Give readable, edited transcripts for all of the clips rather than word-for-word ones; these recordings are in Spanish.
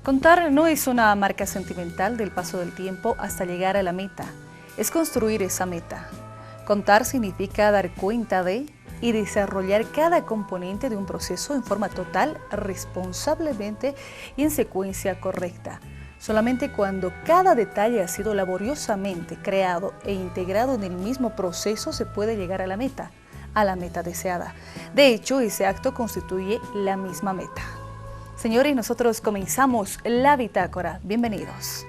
Contar no es una marca sentimental del paso del tiempo hasta llegar a la meta, es construir esa meta. Contar significa dar cuenta de y desarrollar cada componente de un proceso en forma total, responsablemente y en secuencia correcta. Solamente cuando cada detalle ha sido laboriosamente creado e integrado en el mismo proceso se puede llegar a la meta deseada. De hecho, ese acto constituye la misma meta. Señores, nosotros comenzamos la bitácora. Bienvenidos.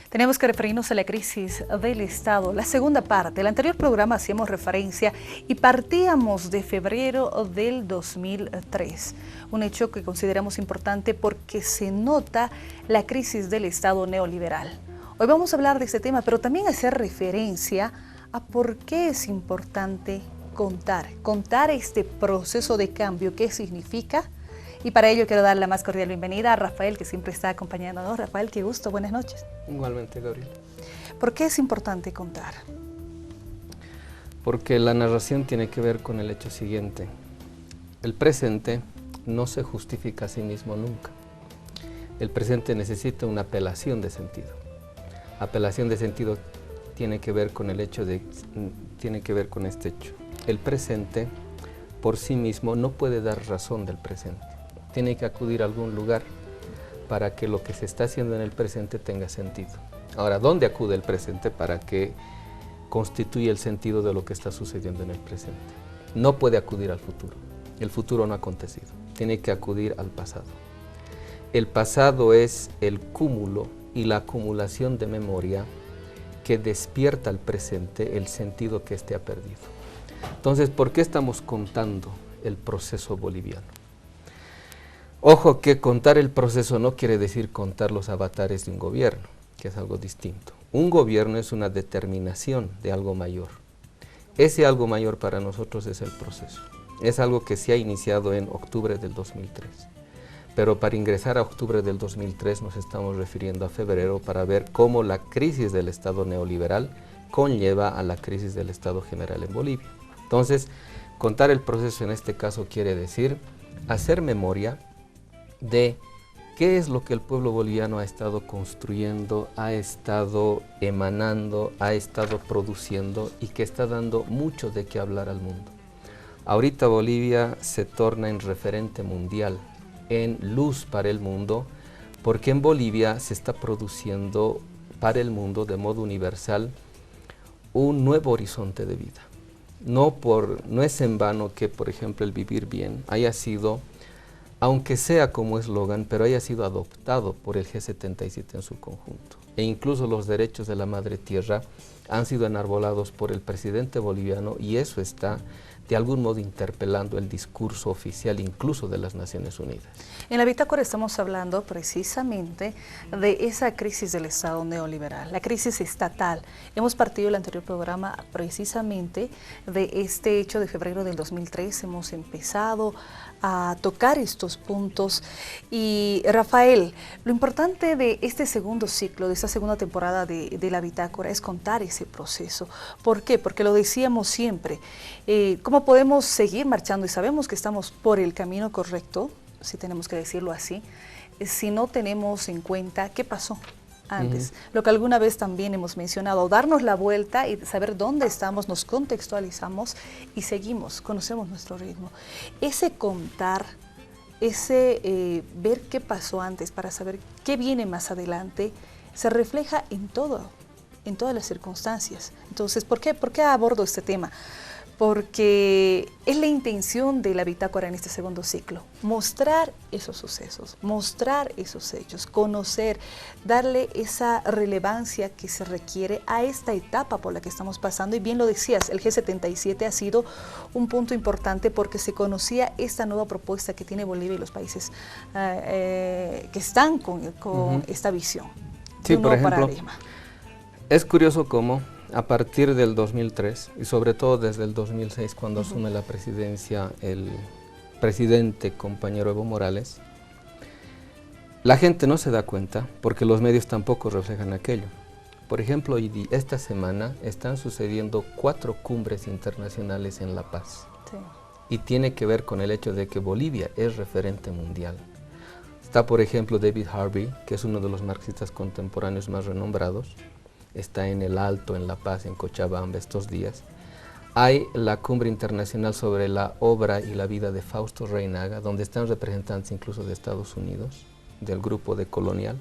Tenemos que referirnos a la crisis del Estado, la segunda parte. El anterior programa hacíamos referencia y partíamos de febrero del 2003, un hecho que consideramos importante porque se nota la crisis del Estado neoliberal. Hoy vamos a hablar de este tema, pero también hacer referencia a por qué es importante contar este proceso de cambio, qué significa. Y para ello quiero dar la más cordial bienvenida a Rafael, que siempre está acompañándonos. Rafael, qué gusto, buenas noches. Igualmente, Gabriel. ¿Por qué es importante contar? Porque la narración tiene que ver con el hecho siguiente. El presente no se justifica a sí mismo nunca. El presente necesita una apelación de sentido. Apelación de sentido tiene que ver con este hecho. El presente por sí mismo no puede dar razón del presente. Tiene que acudir a algún lugar para que lo que se está haciendo en el presente tenga sentido. Ahora, ¿dónde acude el presente para que constituya el sentido de lo que está sucediendo en el presente? No puede acudir al futuro. El futuro no ha acontecido. Tiene que acudir al pasado. El pasado es el cúmulo y la acumulación de memoria que despierta al presente el sentido que éste ha perdido. Entonces, ¿por qué estamos contando el proceso boliviano? Ojo que contar el proceso no quiere decir contar los avatares de un gobierno, que es algo distinto. Un gobierno es una determinación de algo mayor. Ese algo mayor para nosotros es el proceso. Es algo que se ha iniciado en octubre del 2003. Pero para ingresar a octubre del 2003 nos estamos refiriendo a febrero para ver cómo la crisis del Estado neoliberal conlleva a la crisis del Estado general en Bolivia. Entonces, contar el proceso en este caso quiere decir hacer memoria de qué es lo que el pueblo boliviano ha estado construyendo, ha estado emanando, ha estado produciendo y que está dando mucho de qué hablar al mundo. Ahorita Bolivia se torna en referente mundial, en luz para el mundo, porque en Bolivia se está produciendo para el mundo de modo universal un nuevo horizonte de vida. No es en vano que, por ejemplo, el vivir bien haya sido, aunque sea como eslogan, pero haya sido adoptado por el G77 en su conjunto. E incluso los derechos de la madre tierra han sido enarbolados por el presidente boliviano y eso está de algún modo interpelando el discurso oficial incluso de las Naciones Unidas. En la bitácora estamos hablando precisamente de esa crisis del Estado neoliberal, la crisis estatal. Hemos partido el anterior programa precisamente de este hecho de febrero del 2003, hemos empezado a tocar estos puntos y Rafael, lo importante de este segundo ciclo, de esta segunda temporada de la bitácora es contar ese proceso. ¿Por qué? Porque lo decíamos siempre, ¿cómo podemos seguir marchando? Y sabemos que estamos por el camino correcto, si tenemos que decirlo así, si no tenemos en cuenta qué pasó antes, lo que alguna vez también hemos mencionado, darnos la vuelta y saber dónde estamos, nos contextualizamos y seguimos, conocemos nuestro ritmo. Ese contar, ese ver qué pasó antes para saber qué viene más adelante, se refleja en todas las circunstancias. Entonces, ¿por qué abordo este tema? porque es la intención de la bitácora en este segundo ciclo, mostrar esos sucesos, mostrar esos hechos, conocer, darle esa relevancia que se requiere a esta etapa por la que estamos pasando. Y bien lo decías, el G77 ha sido un punto importante porque se conocía esta nueva propuesta que tiene Bolivia y los países que están con esta visión. Sí, por ejemplo, paradigma. Es curioso cómo a partir del 2003 y sobre todo desde el 2006 cuando asume la presidencia el presidente compañero Evo Morales, la gente no se da cuenta porque los medios tampoco reflejan aquello. Por ejemplo, esta semana están sucediendo 4 cumbres internacionales en La Paz. Sí. Y tiene que ver con el hecho de que Bolivia es referente mundial. Está, por ejemplo, David Harvey, que es uno de los marxistas contemporáneos más renombrados. Está en El Alto, en La Paz, en Cochabamba estos días. Hay la cumbre internacional sobre la obra y la vida de Fausto Reynaga, donde están representantes incluso de Estados Unidos, del grupo de Colonial.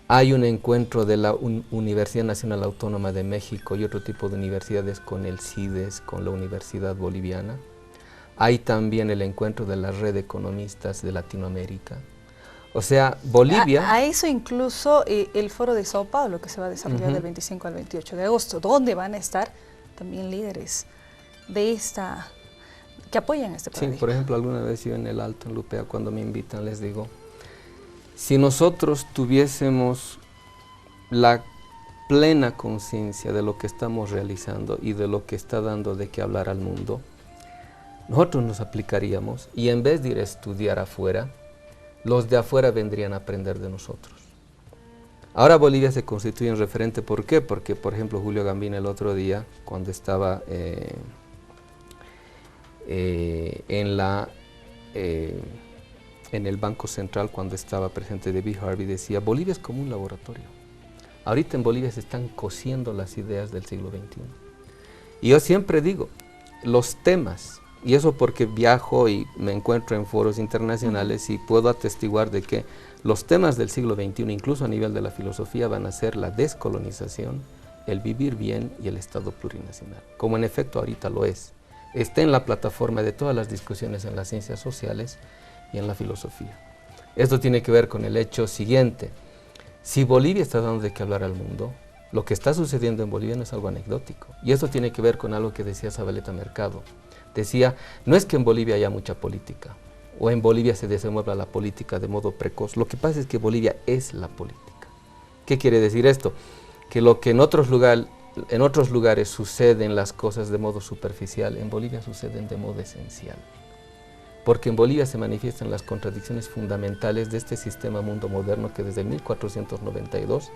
Hay un encuentro de la Universidad Nacional Autónoma de México y otro tipo de universidades con el CIDES, con la Universidad Boliviana. Hay también el encuentro de la Red de Economistas de Latinoamérica. O sea, Bolivia... A eso incluso el foro de Sao Paulo, que se va a desarrollar del 25 al 28 de agosto, donde van a estar también líderes de esta, que apoyan este paradigma. Sí, por ejemplo, alguna vez yo en El Alto, en Lupea, cuando me invitan, les digo, si nosotros tuviésemos la plena conciencia de lo que estamos realizando y de lo que está dando de qué hablar al mundo, nosotros nos aplicaríamos y en vez de ir a estudiar afuera, los de afuera vendrían a aprender de nosotros. Ahora Bolivia se constituye en referente, ¿por qué? Porque, por ejemplo, Julio Gambino el otro día, cuando estaba en el Banco Central, cuando estaba presente David Harvey, decía, Bolivia es como un laboratorio. Ahorita en Bolivia se están cociendo las ideas del siglo XXI. Y yo siempre digo, los temas, y eso porque viajo y me encuentro en foros internacionales y puedo atestiguar de que los temas del siglo XXI, incluso a nivel de la filosofía, van a ser la descolonización, el vivir bien y el Estado plurinacional, como en efecto ahorita lo es. Está en la plataforma de todas las discusiones en las ciencias sociales y en la filosofía. Esto tiene que ver con el hecho siguiente. Si Bolivia está dando de qué hablar al mundo, lo que está sucediendo en Bolivia no es algo anecdótico. Y esto tiene que ver con algo que decía Zabaleta Mercado. Decía, no es que en Bolivia haya mucha política, o en Bolivia se desenvuelva la política de modo precoz. Lo que pasa es que Bolivia es la política. ¿Qué quiere decir esto? Que lo que en otros lugares suceden las cosas de modo superficial, en Bolivia suceden de modo esencial. Porque en Bolivia se manifiestan las contradicciones fundamentales de este sistema mundo moderno que desde 1492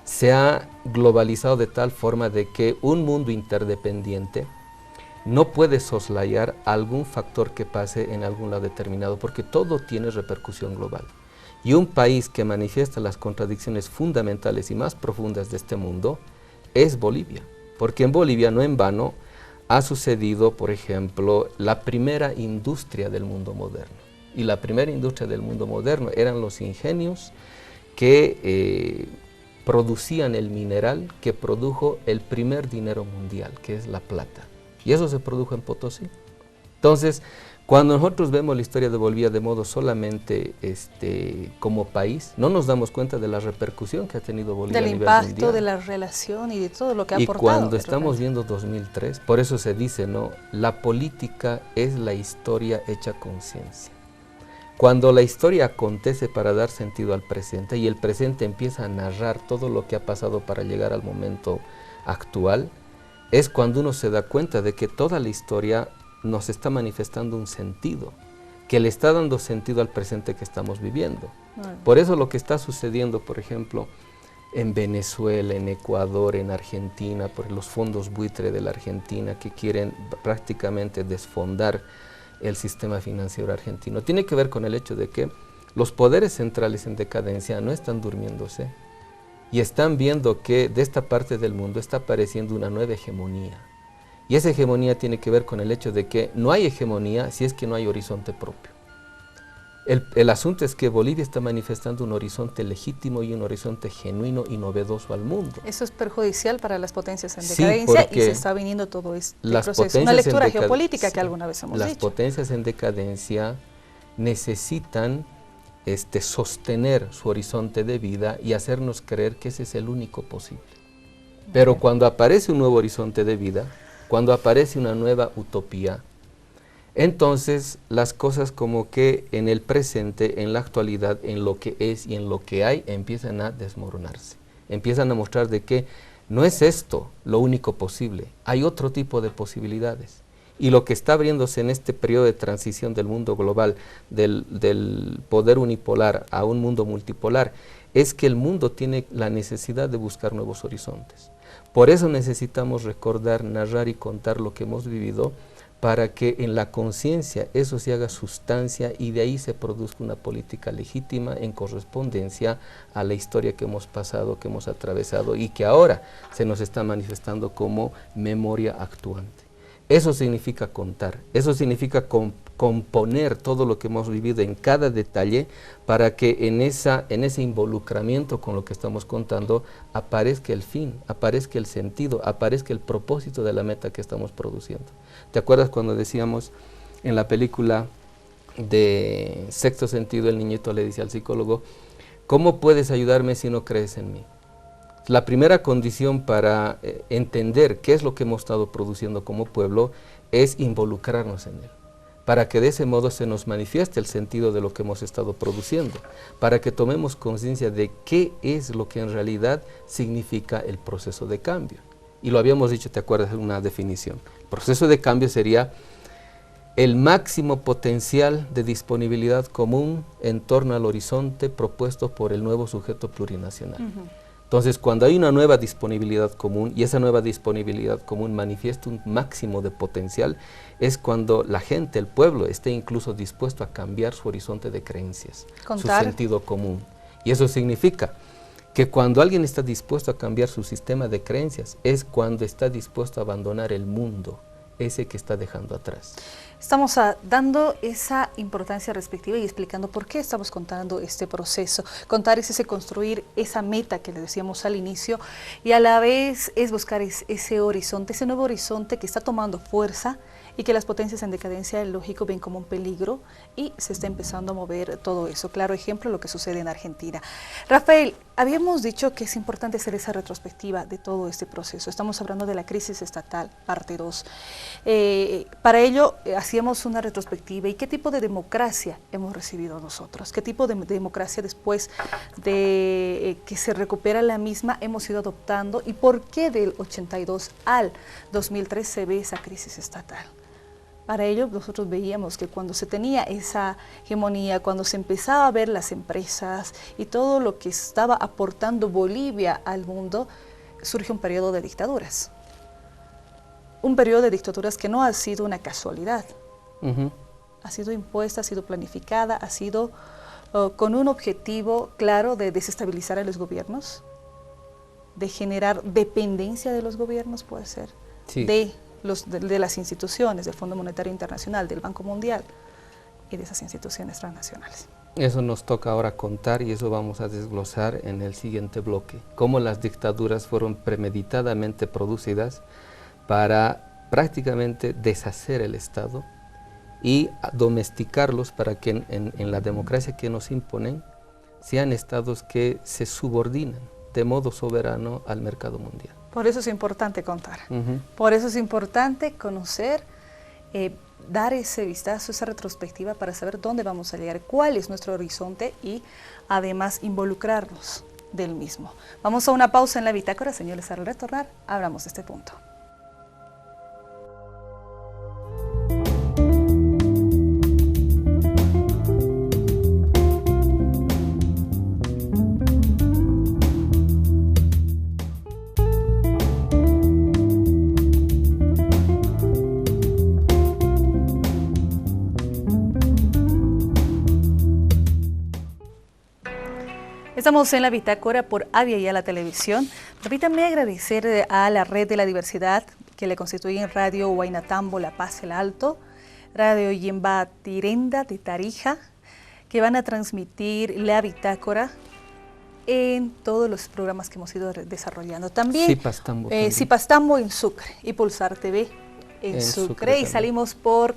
se ha globalizado de tal forma de que un mundo interdependiente no puede soslayar algún factor que pase en algún lado determinado, porque todo tiene repercusión global. Y un país que manifiesta las contradicciones fundamentales y más profundas de este mundo es Bolivia, porque en Bolivia, no en vano, ha sucedido, por ejemplo, la primera industria del mundo moderno. Y la primera industria del mundo moderno eran los ingenios que producían el mineral que produjo el primer dinero mundial, que es la plata. Y eso se produjo en Potosí. Entonces, cuando nosotros vemos la historia de Bolivia de modo solamente como país, no nos damos cuenta de la repercusión que ha tenido Bolivia a nivel mundial. Del impacto, de la relación y de todo lo que ha aportado. Y cuando estamos viendo 2003, por eso se dice, ¿no? La política es la historia hecha conciencia. Cuando la historia acontece para dar sentido al presente y el presente empieza a narrar todo lo que ha pasado para llegar al momento actual, es cuando uno se da cuenta de que toda la historia nos está manifestando un sentido, que le está dando sentido al presente que estamos viviendo. Por eso lo que está sucediendo, por ejemplo, en Venezuela, en Ecuador, en Argentina, por los fondos buitre de la Argentina que quieren prácticamente desfondar el sistema financiero argentino, tiene que ver con el hecho de que los poderes centrales en decadencia no están durmiéndose, y están viendo que de esta parte del mundo está apareciendo una nueva hegemonía. Y esa hegemonía tiene que ver con el hecho de que no hay hegemonía si es que no hay horizonte propio. El asunto es que Bolivia está manifestando un horizonte legítimo y un horizonte genuino y novedoso al mundo. Eso es perjudicial para las potencias en Sí, decadencia y se está viniendo todo este proceso. Una lectura geopolítica que alguna vez hemos dicho. Las potencias en decadencia necesitan sostener su horizonte de vida y hacernos creer que ese es el único posible. Pero cuando aparece un nuevo horizonte de vida, cuando aparece una nueva utopía, entonces las cosas como que en el presente, en la actualidad, en lo que es y en lo que hay, empiezan a desmoronarse. Empiezan a mostrar de que no es esto lo único posible, hay otro tipo de posibilidades. Y lo que está abriéndose en este periodo de transición del mundo global, del poder unipolar a un mundo multipolar, es que el mundo tiene la necesidad de buscar nuevos horizontes. Por eso necesitamos recordar, narrar y contar lo que hemos vivido, para que en la conciencia eso se haga sustancia y de ahí se produzca una política legítima en correspondencia a la historia que hemos pasado, que hemos atravesado y que ahora se nos está manifestando como memoria actuante. Eso significa contar, eso significa componer todo lo que hemos vivido en cada detalle para que en ese involucramiento con lo que estamos contando aparezca el fin, aparezca el sentido, aparezca el propósito de la meta que estamos produciendo. ¿Te acuerdas cuando decíamos en la película de Sexto Sentido, el niñito le dice al psicólogo, ¿cómo puedes ayudarme si no crees en mí? La primera condición para entender qué es lo que hemos estado produciendo como pueblo es involucrarnos en él, para que de ese modo se nos manifieste el sentido de lo que hemos estado produciendo, para que tomemos conciencia de qué es lo que en realidad significa el proceso de cambio. Y lo habíamos dicho, ¿te acuerdas de una definición? El proceso de cambio sería el máximo potencial de disponibilidad común en torno al horizonte propuesto por el nuevo sujeto plurinacional. Entonces, cuando hay una nueva disponibilidad común y esa nueva disponibilidad común manifiesta un máximo de potencial, es cuando la gente, el pueblo, esté incluso dispuesto a cambiar su horizonte de creencias, su sentido común. Y eso significa que cuando alguien está dispuesto a cambiar su sistema de creencias, es cuando está dispuesto a abandonar el mundo, ese que está dejando atrás. Estamos dando esa importancia respectiva y explicando por qué estamos contando este proceso. Contar es ese construir esa meta que le decíamos al inicio y a la vez es buscar ese horizonte, ese nuevo horizonte que está tomando fuerza y que las potencias en decadencia, lógico, ven como un peligro y se está empezando a mover todo eso. Claro ejemplo, lo que sucede en Argentina. Rafael, habíamos dicho que es importante hacer esa retrospectiva de todo este proceso. Estamos hablando de la crisis estatal, parte 2. Para ello, hacíamos una retrospectiva y qué tipo de democracia hemos recibido nosotros, qué tipo de democracia después de que se recupera la misma hemos ido adoptando y por qué del 82 al 2003 se ve esa crisis estatal. Para ello nosotros veíamos que cuando se tenía esa hegemonía, cuando se empezaba a ver las empresas y todo lo que estaba aportando Bolivia al mundo, surge un periodo de dictaduras. Un periodo de dictaduras que no ha sido una casualidad. Ha sido impuesta, ha sido planificada, ha sido con un objetivo claro de desestabilizar a los gobiernos, de generar dependencia de los gobiernos, puede ser, sí, de las instituciones, del Fondo Monetario Internacional, del Banco Mundial y de esas instituciones transnacionales. Eso nos toca ahora contar y eso vamos a desglosar en el siguiente bloque. Cómo las dictaduras fueron premeditadamente producidas para prácticamente deshacer el Estado y domesticarlos para que en la democracia que nos imponen sean estados que se subordinan de modo soberano al mercado mundial. Por eso es importante contar, por eso es importante conocer, dar ese vistazo, esa retrospectiva para saber dónde vamos a llegar, cuál es nuestro horizonte y además involucrarnos del mismo. Vamos a una pausa en la bitácora, señores, al retornar hablamos de este punto. Estamos en la bitácora por Avia y a la televisión. Permítanme agradecer a la Red de la Diversidad que le constituyen Radio Huaynatambo, La Paz, El Alto, Radio Yemba Tirenda de Tarija, que van a transmitir la bitácora en todos los programas que hemos ido desarrollando. También Cipastambo en Sucre y Pulsar TV en Sucre y salimos por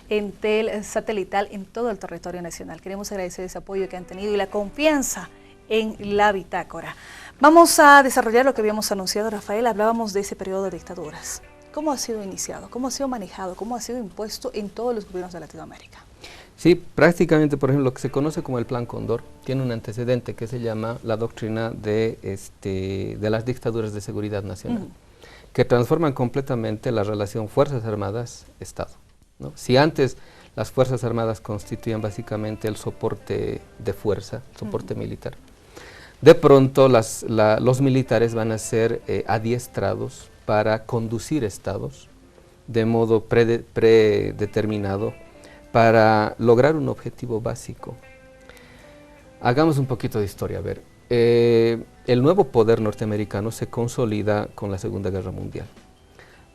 Entel satelital en todo el territorio nacional. Queremos agradecer ese apoyo que han tenido y la confianza en la bitácora. Vamos a desarrollar lo que habíamos anunciado, Rafael. Hablábamos de ese periodo de dictaduras. ¿Cómo ha sido iniciado? ¿Cómo ha sido manejado? ¿Cómo ha sido impuesto en todos los gobiernos de Latinoamérica? Sí, prácticamente, por ejemplo, lo que se conoce como el Plan Cóndor tiene un antecedente que se llama la doctrina de las dictaduras de seguridad nacional, que transforman completamente la relación Fuerzas Armadas-Estado, ¿no? Si antes las Fuerzas Armadas constituían básicamente el soporte de fuerza, soporte militar, de pronto los militares van a ser adiestrados para conducir estados de modo predeterminado para lograr un objetivo básico. Hagamos un poquito de historia. A ver, el nuevo poder norteamericano se consolida con la Segunda Guerra Mundial.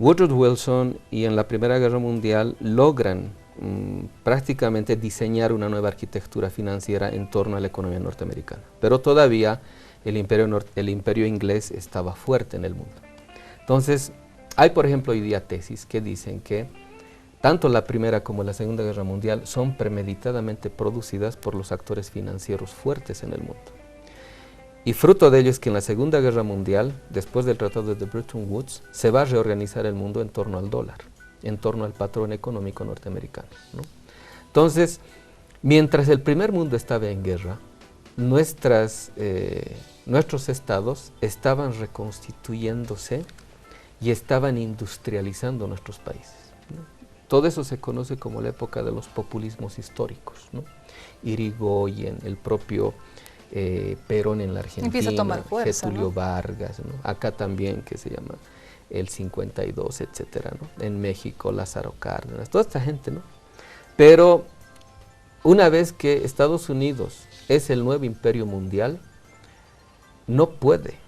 Woodrow Wilson y en la Primera Guerra Mundial logran prácticamente diseñar una nueva arquitectura financiera en torno a la economía norteamericana, pero todavía el imperio inglés estaba fuerte en el mundo. Entonces, hay por ejemplo hoy día tesis que dicen que tanto la Primera como la Segunda Guerra Mundial son premeditadamente producidas por los actores financieros fuertes en el mundo. Y fruto de ello es que en la Segunda Guerra Mundial, después del Tratado de Bretton Woods, se va a reorganizar el mundo en torno al dólar, en torno al patrón económico norteamericano, ¿no? Entonces, mientras el primer mundo estaba en guerra, nuestros estados estaban reconstituyéndose y estaban industrializando nuestros países, ¿no? Todo eso se conoce como la época de los populismos históricos, ¿no? Irigoyen, el propio Perón en la Argentina, empieza a tomar fuerza, Getúlio, ¿no? Vargas, ¿no? Acá también, que se llama el 52, etcétera, ¿no? En México, Lázaro Cárdenas, toda esta gente, ¿no? Pero una vez que Estados Unidos es el nuevo imperio mundial, no puede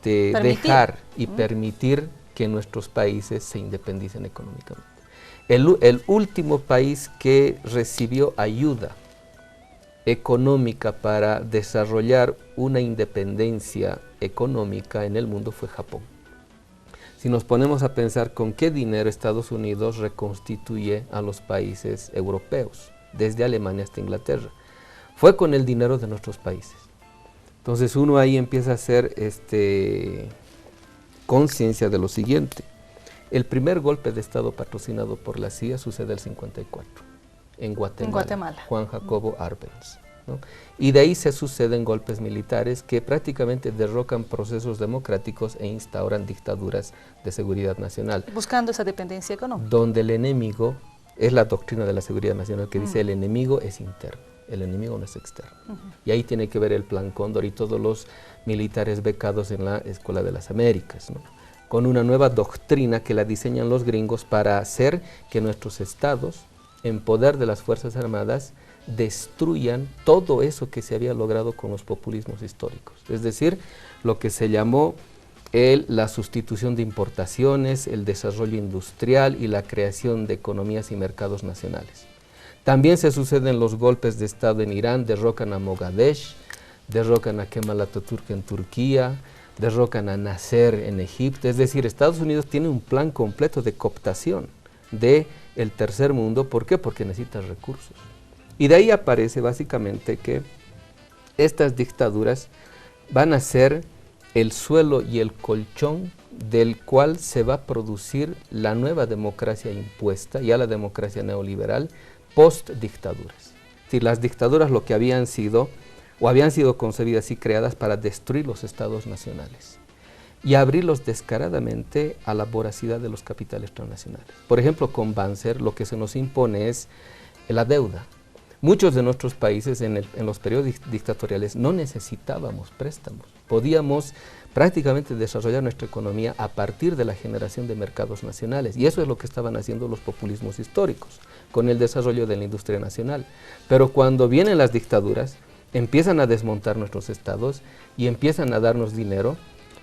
dejar y permitir que nuestros países se independicen económicamente. El último país que recibió ayuda económica para desarrollar una independencia económica en el mundo fue Japón. Si nos ponemos a pensar con qué dinero Estados Unidos reconstituye a los países europeos, desde Alemania hasta Inglaterra, fue con el dinero de nuestros países. Entonces uno ahí empieza a hacer conciencia de lo siguiente. El primer golpe de Estado patrocinado por la CIA sucede en el 54, en Guatemala. Juan Jacobo Arbenz, ¿no? Y de ahí se suceden golpes militares que prácticamente derrocan procesos democráticos e instauran dictaduras de seguridad nacional. Buscando esa dependencia económica. Donde el enemigo, es la doctrina de la seguridad nacional que dice el enemigo es interno, el enemigo no es externo. Y ahí tiene que ver el Plan Cóndor y todos los militares becados en la Escuela de las Américas, ¿no? Con una nueva doctrina que la diseñan los gringos para hacer que nuestros estados, en poder de las Fuerzas Armadas, destruyan todo eso que se había logrado con los populismos históricos. Es decir, lo que se llamó la sustitución de importaciones, el desarrollo industrial y la creación de economías y mercados nacionales. También se suceden los golpes de Estado en Irán, derrocan a Mogadech, derrocan a Kemal Atatürk en Turquía, derrocan a Nasser en Egipto. Es decir, Estados Unidos tiene un plan completo de cooptación del tercer mundo. ¿Por qué? Porque necesita recursos. Y de ahí aparece básicamente que estas dictaduras van a ser el suelo y el colchón del cual se va a producir la nueva democracia impuesta, ya la democracia neoliberal, post-dictaduras. Es decir, las dictaduras lo que habían sido concebidas y creadas para destruir los estados nacionales y abrirlos descaradamente a la voracidad de los capitales transnacionales. Por ejemplo, con Banzer lo que se nos impone es la deuda. Muchos de nuestros países en los periodos dictatoriales no necesitábamos préstamos. Podíamos prácticamente desarrollar nuestra economía a partir de la generación de mercados nacionales. Y eso es lo que estaban haciendo los populismos históricos con el desarrollo de la industria nacional. Pero cuando vienen las dictaduras, empiezan a desmontar nuestros estados y empiezan a darnos dinero,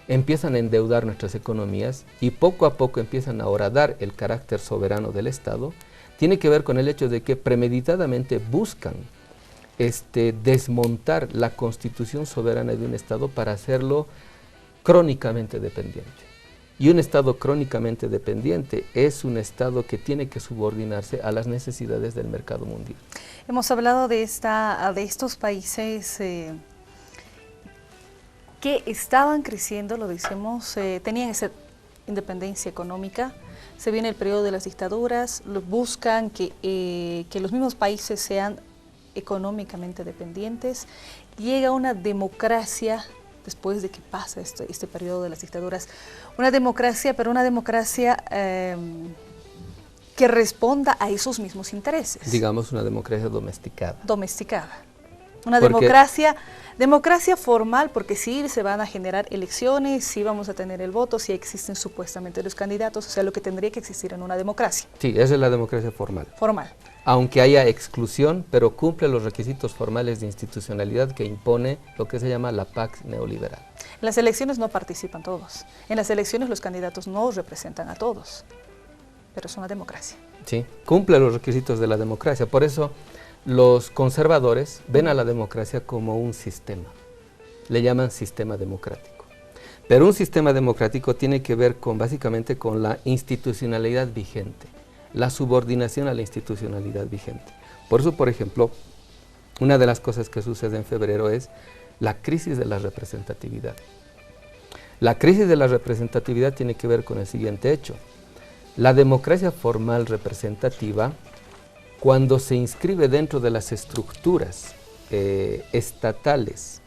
empiezan a endeudar nuestras economías y poco a poco empiezan a horadar el carácter soberano del Estado. Tiene que ver con el hecho de que premeditadamente buscan desmontar la constitución soberana de un Estado para hacerlo crónicamente dependiente. Y un Estado crónicamente dependiente es un Estado que tiene que subordinarse a las necesidades del mercado mundial. Hemos hablado de estos países que estaban creciendo, lo decimos, tenían esa independencia económica. Se viene el periodo de las dictaduras, buscan que los mismos países sean económicamente dependientes. Llega una democracia después de que pasa este periodo de las dictaduras. Una democracia, pero una democracia que responda a esos mismos intereses. Digamos una democracia domesticada. Domesticada. Una democracia formal, porque sí se van a generar elecciones, sí vamos a tener el voto, sí existen supuestamente los candidatos, o sea, lo que tendría que existir en una democracia. Sí, esa es la democracia formal. Formal. Aunque haya exclusión, pero cumple los requisitos formales de institucionalidad que impone lo que se llama la Pax neoliberal. En las elecciones no participan todos. En las elecciones los candidatos no representan a todos, pero es una democracia. Sí, cumple los requisitos de la democracia. Por eso los conservadores ven a la democracia como un sistema. Le llaman sistema democrático. Pero un sistema democrático tiene que ver básicamente con la institucionalidad vigente, la subordinación a la institucionalidad vigente. Por eso, por ejemplo, una de las cosas que sucede en febrero es la crisis de la representatividad. La crisis de la representatividad tiene que ver con el siguiente hecho. La democracia formal representativa, cuando se inscribe dentro de las estructuras estatales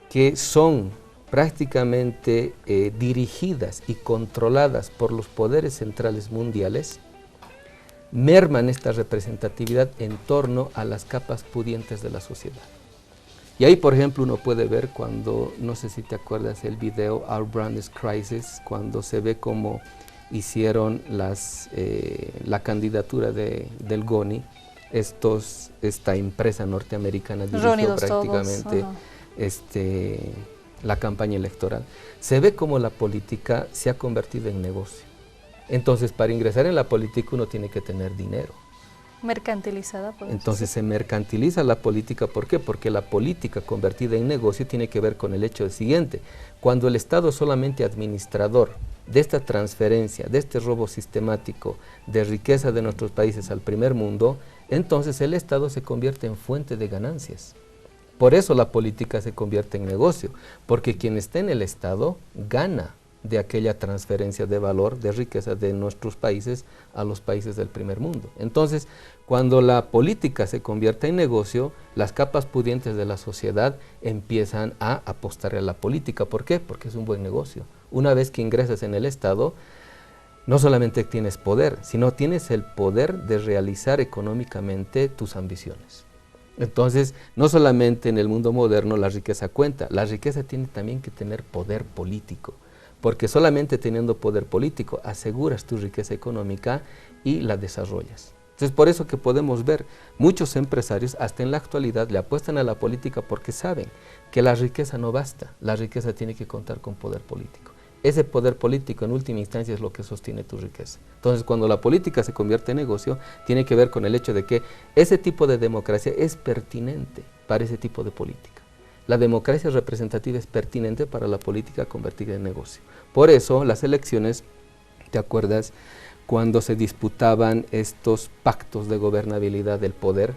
que son prácticamente dirigidas y controladas por los poderes centrales mundiales, merman esta representatividad en torno a las capas pudientes de la sociedad. Y ahí, por ejemplo, uno puede ver cuando, no sé si te acuerdas el video Our Brand is Crisis, cuando se ve cómo hicieron la candidatura del GONI, esta empresa norteamericana dirigió prácticamente la campaña electoral. Se ve cómo la política se ha convertido en negocio. Entonces, para ingresar en la política uno tiene que tener dinero. Mercantilizada. Entonces se mercantiliza la política. ¿Por qué? Porque la política convertida en negocio tiene que ver con el hecho siguiente. Cuando el Estado es solamente administrador de esta transferencia, de este robo sistemático de riqueza de nuestros países al primer mundo, entonces el Estado se convierte en fuente de ganancias. Por eso la política se convierte en negocio, porque quien está en el Estado gana de aquella transferencia de valor, de riqueza de nuestros países a los países del primer mundo. Entonces, cuando la política se convierte en negocio, las capas pudientes de la sociedad empiezan a apostar a la política. ¿Por qué? Porque es un buen negocio. Una vez que ingresas en el Estado, no solamente tienes poder, sino tienes el poder de realizar económicamente tus ambiciones. Entonces, no solamente en el mundo moderno la riqueza cuenta, la riqueza tiene también que tener poder político, porque solamente teniendo poder político aseguras tu riqueza económica y la desarrollas. Entonces, por eso que podemos ver muchos empresarios, hasta en la actualidad, le apuestan a la política porque saben que la riqueza no basta, la riqueza tiene que contar con poder político. Ese poder político en última instancia es lo que sostiene tu riqueza. Entonces, cuando la política se convierte en negocio, tiene que ver con el hecho de que ese tipo de democracia es pertinente para ese tipo de política. La democracia representativa es pertinente para la política convertida en negocio. Por eso, las elecciones, ¿te acuerdas? Cuando se disputaban estos pactos de gobernabilidad del poder,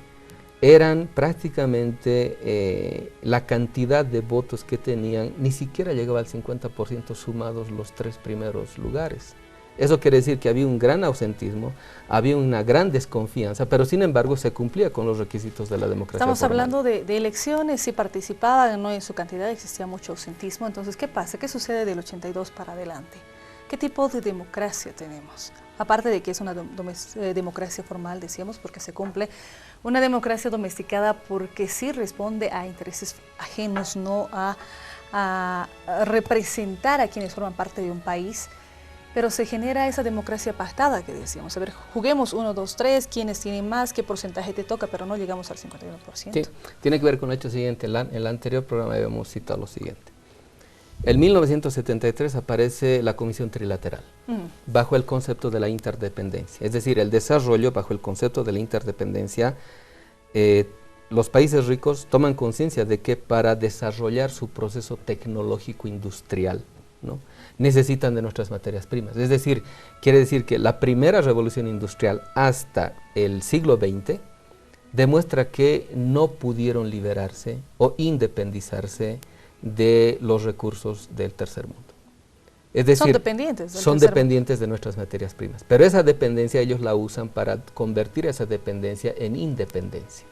eran prácticamente la cantidad de votos que tenían, ni siquiera llegaba al 50% sumados los 3 primeros lugares. Eso quiere decir que había un gran ausentismo, había una gran desconfianza, pero sin embargo se cumplía con los requisitos de la democracia Estamos formal. hablando de elecciones, si participaban, no en su cantidad, existía mucho ausentismo. Entonces, ¿qué pasa? ¿Qué sucede del 82 para adelante? ¿Qué tipo de democracia tenemos? Aparte de que es una democracia formal, decíamos, porque se cumple, una democracia domesticada porque sí responde a intereses ajenos, no a representar a quienes forman parte de un país, pero se genera esa democracia pactada que decíamos. A ver, juguemos 1, 2, 3, quiénes tienen más, qué porcentaje te toca, pero no llegamos al 51%. Sí, tiene que ver con el hecho siguiente. En el anterior programa habíamos citado lo siguiente. En 1973 aparece la Comisión Trilateral, bajo el concepto de la interdependencia, es decir, el desarrollo bajo el concepto de la interdependencia los países ricos toman conciencia de que para desarrollar su proceso tecnológico industrial, ¿no?, necesitan de nuestras materias primas. Es decir, quiere decir que la primera revolución industrial hasta el siglo XX demuestra que no pudieron liberarse o independizarse de los recursos del tercer mundo. Es decir, son dependientes de nuestras materias primas, pero esa dependencia ellos la usan para convertir esa dependencia en independencia.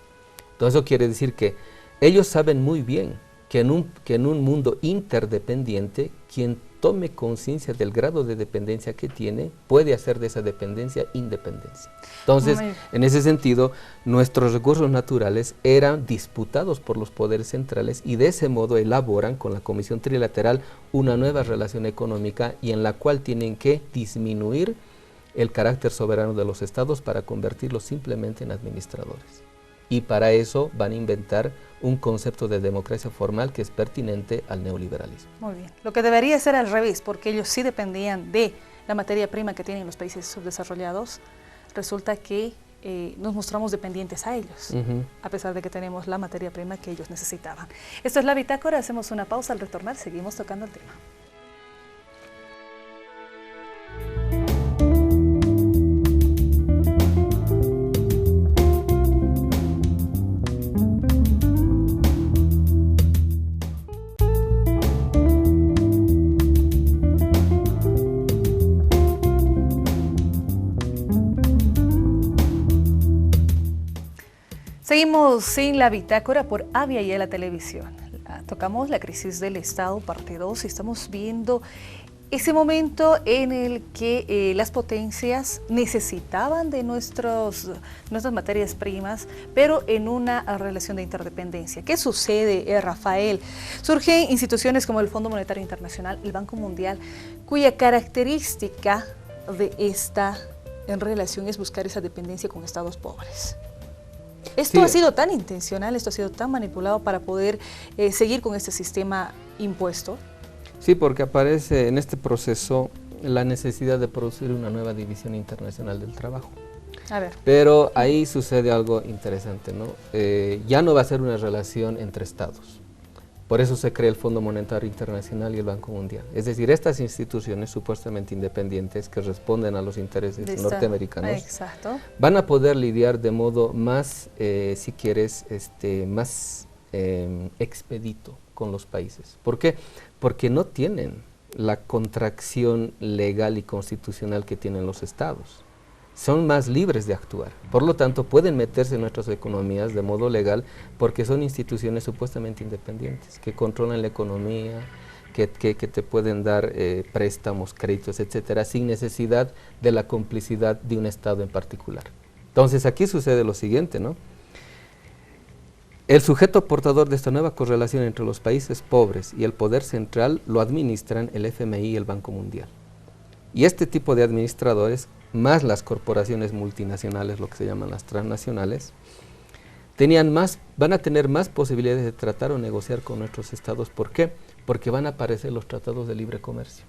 Entonces eso quiere decir que ellos saben muy bien que en un mundo interdependiente, quien tome conciencia del grado de dependencia que tiene, puede hacer de esa dependencia independencia. Entonces, en ese sentido, nuestros recursos naturales eran disputados por los poderes centrales y de ese modo elaboran con la Comisión Trilateral una nueva relación económica y en la cual tienen que disminuir el carácter soberano de los estados para convertirlos simplemente en administradores. Y para eso van a inventar un concepto de democracia formal que es pertinente al neoliberalismo. Muy bien. Lo que debería ser al revés, porque ellos sí dependían de la materia prima que tienen los países subdesarrollados, resulta que nos mostramos dependientes a ellos, a pesar de que tenemos la materia prima que ellos necesitaban. Esto es La Bitácora, hacemos una pausa, al retornar seguimos tocando el tema. Seguimos en La Bitácora por Avia y la televisión. Tocamos la crisis del Estado, parte 2, y estamos viendo ese momento en el que las potencias necesitaban de nuestras materias primas, pero en una relación de interdependencia. ¿Qué sucede, Rafael? Surgen instituciones como el Fondo Monetario Internacional, el Banco Mundial, cuya característica de esta en relación es buscar esa dependencia con estados pobres. Esto ha sido tan intencional, esto ha sido tan manipulado para poder seguir con este sistema impuesto. Sí, porque aparece en este proceso la necesidad de producir una nueva división internacional del trabajo. A ver. Pero ahí sucede algo interesante, ¿no? Ya no va a ser una relación entre estados. Por eso se crea el Fondo Monetario Internacional y el Banco Mundial. Es decir, estas instituciones supuestamente independientes que responden a los intereses norteamericanos van a poder lidiar de modo más, si quieres, más expedito con los países. ¿Por qué? Porque no tienen la contracción legal y constitucional que tienen los estados. Son más libres de actuar. Por lo tanto, pueden meterse en nuestras economías de modo legal porque son instituciones supuestamente independientes, que controlan la economía, que te pueden dar préstamos, créditos, etcétera, sin necesidad de la complicidad de un Estado en particular. Entonces, aquí sucede lo siguiente, ¿no? El sujeto portador de esta nueva correlación entre los países pobres y el poder central lo administran el FMI y el Banco Mundial. Y este tipo de administradores, más las corporaciones multinacionales, lo que se llaman las transnacionales, van a tener más posibilidades de tratar o negociar con nuestros estados. ¿Por qué? Porque van a aparecer los tratados de libre comercio.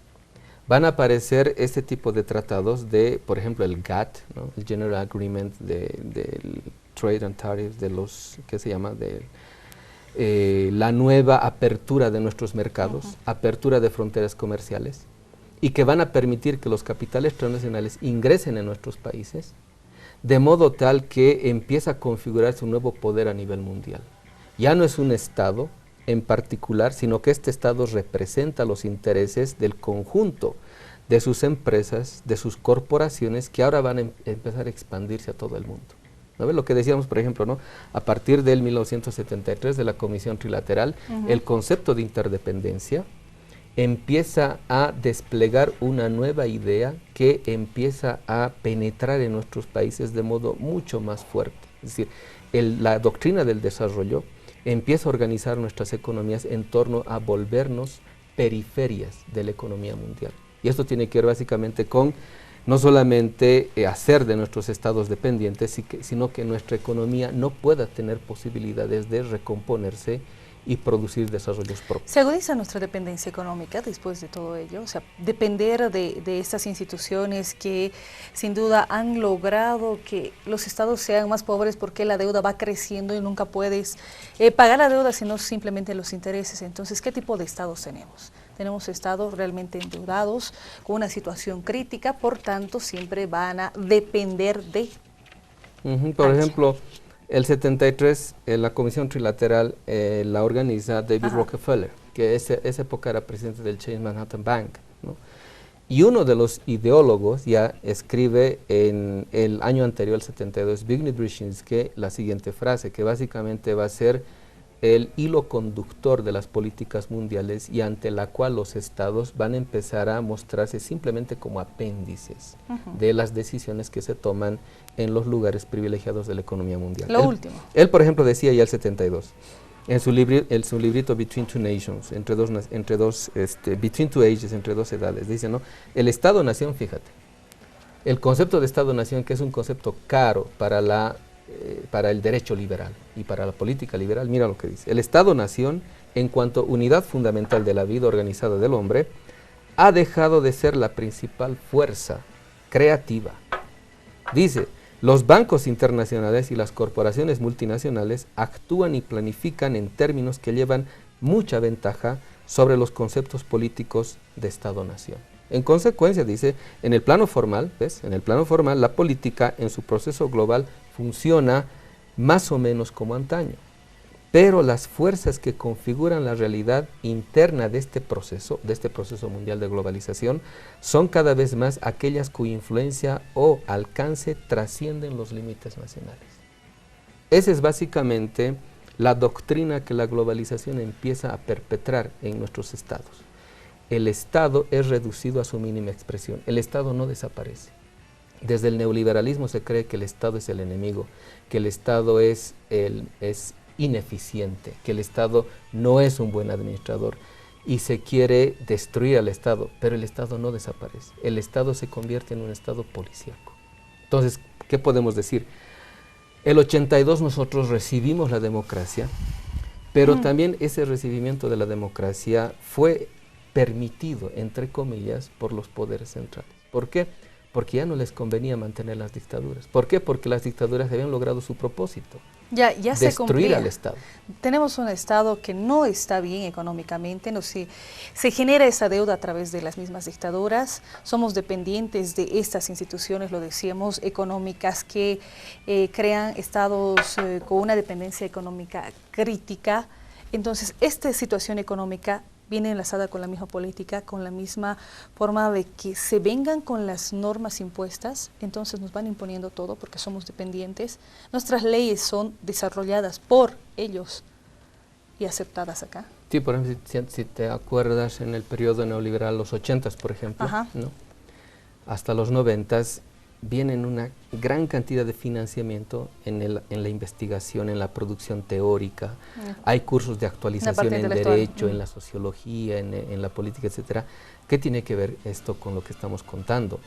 Van a aparecer este tipo de tratados de, por ejemplo, el GATT, ¿no?, el General Agreement del Trade and Tariffs, de los, ¿qué se llama?, de la nueva apertura de nuestros mercados, apertura de fronteras comerciales, y que van a permitir que los capitales transnacionales ingresen en nuestros países, de modo tal que empieza a configurarse un nuevo poder a nivel mundial. Ya no es un Estado en particular, sino que este Estado representa los intereses del conjunto de sus empresas, de sus corporaciones, que ahora van a empezar a expandirse a todo el mundo. ¿No ves lo que decíamos, por ejemplo, ¿no? A partir del 1973 de la Comisión Trilateral, el concepto de interdependencia empieza a desplegar una nueva idea que empieza a penetrar en nuestros países de modo mucho más fuerte. Es decir, la doctrina del desarrollo empieza a organizar nuestras economías en torno a volvernos periferias de la economía mundial. Y esto tiene que ver básicamente con no solamente hacer de nuestros estados dependientes, sino que nuestra economía no pueda tener posibilidades de recomponerse y producir desarrollos propios. ¿Se agudiza nuestra dependencia económica después de todo ello? O sea, depender de estas instituciones que sin duda han logrado que los estados sean más pobres porque la deuda va creciendo y nunca puedes pagar la deuda sino simplemente los intereses. Entonces, ¿qué tipo de estados tenemos? Tenemos estados realmente endeudados, con una situación crítica, por tanto, siempre van a depender de... Por ejemplo, el 73, la Comisión Trilateral la organiza David Rockefeller, que esa época era presidente del Chase Manhattan Bank, ¿no? Y uno de los ideólogos ya escribe en el año anterior, el 72, Zbigniew Brzezinski, la siguiente frase, que básicamente va a ser el hilo conductor de las políticas mundiales y ante la cual los estados van a empezar a mostrarse simplemente como apéndices de las decisiones que se toman en los lugares privilegiados de la economía mundial. Él, por ejemplo, decía ya el 72, en su librito Between Two Nations, Between Two Ages, entre dos edades, dice, ¿no? El Estado-Nación, fíjate, el concepto de Estado-Nación, que es un concepto caro para el derecho liberal y para la política liberal, mira lo que dice. El Estado-Nación, en cuanto unidad fundamental de la vida organizada del hombre, ha dejado de ser la principal fuerza creativa. Dice, los bancos internacionales y las corporaciones multinacionales actúan y planifican en términos que llevan mucha ventaja sobre los conceptos políticos de Estado-Nación. En consecuencia, dice, en el plano formal, ¿ves? En el plano formal, la política en su proceso global funciona más o menos como antaño, pero las fuerzas que configuran la realidad interna de este proceso mundial de globalización, son cada vez más aquellas cuya influencia o alcance trascienden los límites nacionales. Esa es básicamente la doctrina que la globalización empieza a perpetrar en nuestros estados. El Estado es reducido a su mínima expresión, el Estado no desaparece. Desde el neoliberalismo se cree que el Estado es el enemigo, que el Estado es ineficiente, que el Estado no es un buen administrador y se quiere destruir al Estado, pero el Estado no desaparece, el Estado se convierte en un Estado policíaco. Entonces, ¿qué podemos decir? El 82 nosotros recibimos la democracia, pero también ese recibimiento de la democracia fue permitido, entre comillas, por los poderes centrales. ¿Por qué? Porque ya no les convenía mantener las dictaduras. ¿Por qué? Porque las dictaduras habían logrado su propósito. Ya destruir al Estado. Tenemos un Estado que no está bien económicamente, se genera esa deuda a través de las mismas dictaduras, somos dependientes de estas instituciones, lo decíamos, económicas que crean estados con una dependencia económica crítica. Entonces, esta situación económica viene enlazada con la misma política, con la misma forma de que se vengan con las normas impuestas, entonces nos van imponiendo todo porque somos dependientes. Nuestras leyes son desarrolladas por ellos y aceptadas acá. Sí, por ejemplo, si te acuerdas en el periodo neoliberal, los 80s, por ejemplo, ¿no? Hasta los 90s, vienen una gran cantidad de financiamiento en la investigación, en la producción teórica. Hay cursos de actualización en derecho, en la sociología, en la política, etcétera. ¿Qué tiene que ver esto con lo que estamos contando?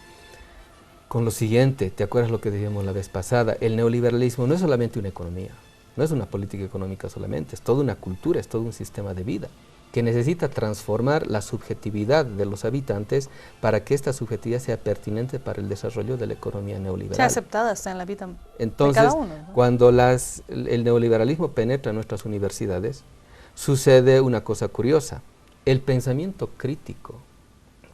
Con lo siguiente, ¿te acuerdas lo que decíamos la vez pasada? El neoliberalismo no es solamente una economía, no es una política económica solamente, es toda una cultura, es todo un sistema de vida que necesita transformar la subjetividad de los habitantes para que esta subjetividad sea pertinente para el desarrollo de la economía neoliberal. Sea aceptada está en la vida de cada uno, ¿no? Cuando el neoliberalismo penetra en nuestras universidades, sucede una cosa curiosa. El pensamiento crítico